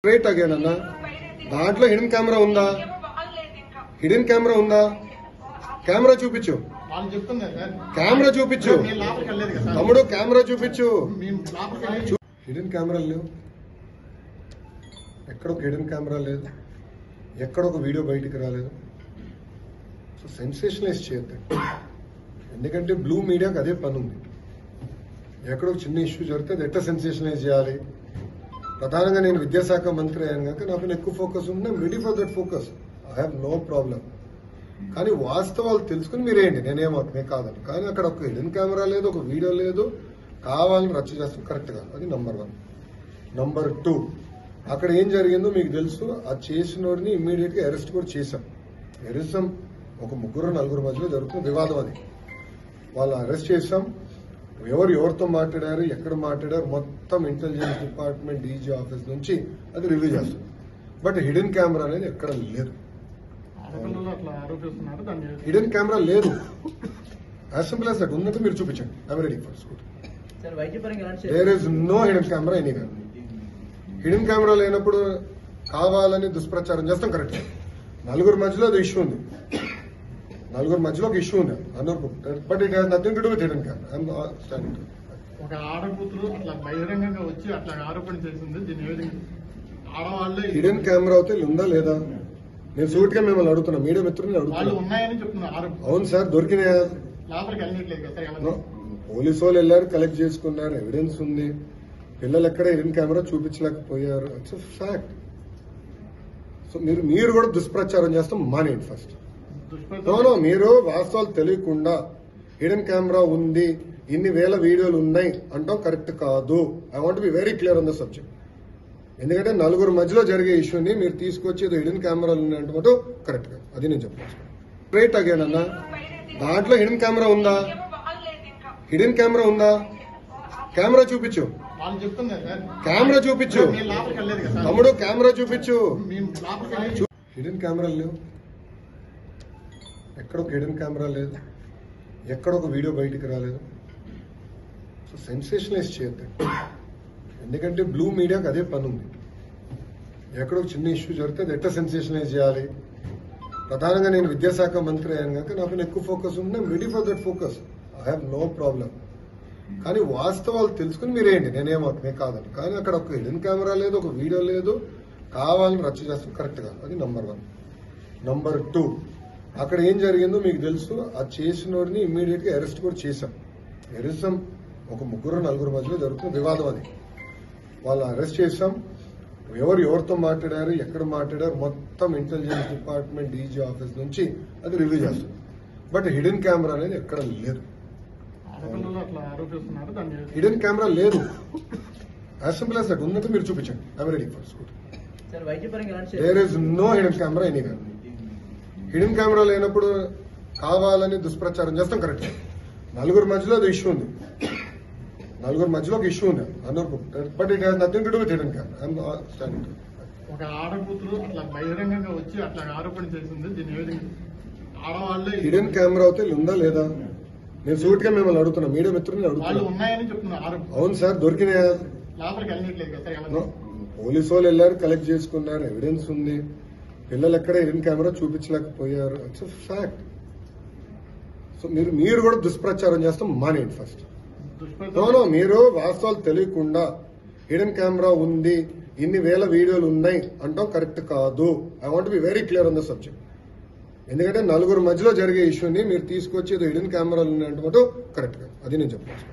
Straight again అన్న దాంట్లో hidden camera ఉందా? హిడెన్ కెమెరా ఉందా? కెమెరా చూపించు, కెమెరా చూపించు తమ్ముడు, కెమెరా చూపించు. హిడెన్ కెమెరా లేవు, ఎక్కడ ఒక హిడెన్ కెమెరా లేదు, ఎక్కడ ఒక వీడియో బయటికి రాలేదు. సో సెన్సేషనలైజ్ చేయొద్దు, ఎందుకంటే బ్లూ మీడియాకి అదే పని ఉంది. ఎక్కడో చిన్న ఇష్యూ జరిగితే అది ఎట్లా సెన్సేషనలైజ్ చేయాలి. ప్రధానంగా నేను విద్యాశాఖ మంత్రి అయ్యాను కనుక నాకు ఎక్కువ ఫోకస్ ఉంది. I'm ready for that focus, I have no problem. కానీ వాస్తవాలు తెలుసుకుని మీరేంటి, నేనేమవుతుంది కాదని. కానీ అక్కడ ఒక హిడెన్ కెమెరా లేదు, ఒక వీడియో లేదు, కావాలని రచ్చ చేస్తాం కరెక్ట్ గా. అది నంబర్ 1. నంబర్ 2, అక్కడ ఏం జరిగిందో మీకు తెలుసు. ఆ చేసినోడిని ఇమ్మీడియట్ గా అరెస్ట్ కూడా చేశాం. ఎరిసం ఒక 3-4 మధ్యలో జరుగుతున్న వివాదం అది. వాళ్ళు అరెస్ట్ చేశాం. ఎవరితో మాట్లాడారు, ఎక్కడ మాట్లాడారు, మొత్తం ఇంటెలిజెన్స్ డిపార్ట్మెంట్ డీజీ ఆఫీస్ నుంచి అది రివ్యూ చేస్తుంది. బట్ హిడెన్ కెమెరా అనేది ఎక్కడ లేదు, హిడెన్ కెమెరా లేదు. As simple as that. ఉన్నట్టు మీరు చూపించండి, I'm ready for shoot. There is no hidden camera anywhere. Hidden camera లేనప్పుడు కావాలని దుష్ప్రచారం చేస్తాం కరెక్ట్. 4 మధ్యలో అది ఇష్యూ ఉంది, 4 మధ్యలో ఒక ఇష్యూ ఉంది అందరూ. But it has nothing to do with hidden camera. I'm standing. ఒక ఆడకూతురు అట్లా బహిరంగంగా వచ్చి అట్లా ఆరోపణ చేసింది. దీని ఏ విధంగా ఆడవాళ్ళే హిడెన్ కెమెరా అయితే ఉందా లేదా నేను సూట్ గా మిమ్మల్ని అడుగుతున్నా, మీడియా మిత్రులు వాళ్ళు అడుగుతున్నా. ఉన్నాయని చెప్తున్నారు. అవును సార్, దొరికినాయా? లోపలికి వెళ్ళట్లేదు కదా సార్. పోలీసు వాళ్ళు వెళ్ళారు, కలెక్ట్ చేసుకున్నారు, ఎవిడెన్స్ ఉంది. పిల్లలు ఎక్కడ హిడెన్ కెమెరా చూపించలేకపోయారు, ఇట్స్ ఫ్యాక్ట్. సో మీరు కూడా దుష్ప్రచారం చేస్తాం మానేయండి ఫస్ట్. నో, మీరు వాస్తవాలు తెలియకుండా హిడెన్ కెమెరా ఉంది, ఇన్ని వేల వీడియోలు ఉన్నాయి అంటాం కరెక్ట్ కాదు. I want be very clear on the subject. ఎందుకంటే 4 మధ్యలో జరిగే ఇష్యూని మీరు తీసుకొచ్చి హిడెన్ కెమెరాలు ఉన్నాయంటే కరెక్ట్ కాదు. అది నేను చెప్పాను. స్ట్రైట్ అగైన్ అన్న దాంట్లో హిడెన్ కెమెరా ఉందా? హిడెన్ కెమెరా ఉందా? కెమెరా చూపించు, కెమెరా చూపించు తమ్ముడు, కెమెరా చూపించు. హిడెన్ కెమెరా లేవు, ఎక్కడ ఒక హిడెన్ కెమెరా లేదు, ఎక్కడ ఒక వీడియో బయటికి రాలేదు. సో సెన్సేషనలైజ్ చేయొద్దు, ఎందుకంటే బ్లూ మీడియాకి అదే పని ఉంది. ఎక్కడో చిన్న ఇష్యూ జరిగితే అది ఎట్లా సెన్సేషనలైజ్ చేయాలి. ప్రధానంగా నేను విద్యాశాఖ మంత్రి అయ్యాను కనుక నాకు ఎక్కువ ఫోకస్ ఉంది. I'm ready for that focus, I have no problem. కానీ వాస్తవాలు తెలుసుకుని మీరేంటి, నేనేమవుతుంది కాదని. కానీ అక్కడ ఒక హిడెన్ కెమెరా లేదు, ఒక వీడియో లేదు, కావాలని రచ్చ చేస్తాం కరెక్ట్ గా. అది నంబర్ 1. నంబర్ 2, అక్కడ ఏం జరిగిందో మీకు తెలుసు. ఆ చేసినోడిని ఇమ్మీడియట్ గా అరెస్ట్ కూడా చేశాం. ఎరిసం ఒక 3-4 మధ్యలో జరుగుతున్న వివాదం అది. వాళ్ళు అరెస్ట్ చేశాం. ఎవరితో మాట్లాడారు, ఎక్కడ మాట్లాడారు, మొత్తం ఇంటెలిజెన్స్ డిపార్ట్మెంట్ డీజీ ఆఫీస్ నుంచి అది రివ్యూ చేస్తుంది. బట్ హిడెన్ కెమెరా అనేది ఎక్కడ లేదు, హిడెన్ కెమెరా లేదు. As simple as that. ఉన్నట్టు మీరు చూపించండి, I'm ready for shoot. There is no hidden camera anywhere. Hidden camera లేనప్పుడు కావాలని దుష్ప్రచారం చేస్తాం కరెక్ట్. 4 మధ్యలో అది ఇష్యూ ఉంది, 4 మధ్యలో ఒక ఇష్యూ ఉంది అందరూ. But it has nothing to do with hidden camera. I'm standing. ఒక ఆడకూతురు అట్లా బహిరంగంగా వచ్చి అట్లా ఆరోపణ చేసింది. దీని ఏ విధంగా ఆడవాళ్ళే హిడెన్ కెమెరా అయితే ఉందా లేదా నేను సూట్ గా మిమ్మల్ని అడుగుతున్నా, మీడియా మిత్రులు వాళ్ళు అడుగుతున్నా. ఉన్నాయని చెప్తున్నారు. అవును సార్, దొరికినాయా? లోపలికి వెళ్ళట్లేదు కదా సార్. పోలీసు వాళ్ళు వెళ్ళారు, కలెక్ట్ చేసుకున్నారు, ఎవిడెన్స్ ఉంది. పిల్లలు ఎక్కడ హిడెన్ కెమెరా చూపించలేకపోయారు, ఇట్స్ ఫ్యాక్ట్. సో మీరు కూడా దుష్ప్రచారం చేస్తాం మానేయండి ఫస్ట్. నో, మీరు వాస్తవాలు తెలియకుండా హిడెన్ కెమెరా ఉంది, ఇన్ని వేల వీడియోలు ఉన్నాయి అంటాం కరెక్ట్ కాదు. I want be very clear on the subject. ఎందుకంటే 4 మధ్యలో జరిగే ఇష్యూని మీరు తీసుకొచ్చి హిడెన్ కెమెరాలు ఉన్నాయంటే కరెక్ట్ కాదు. అది నేను చెప్పాను.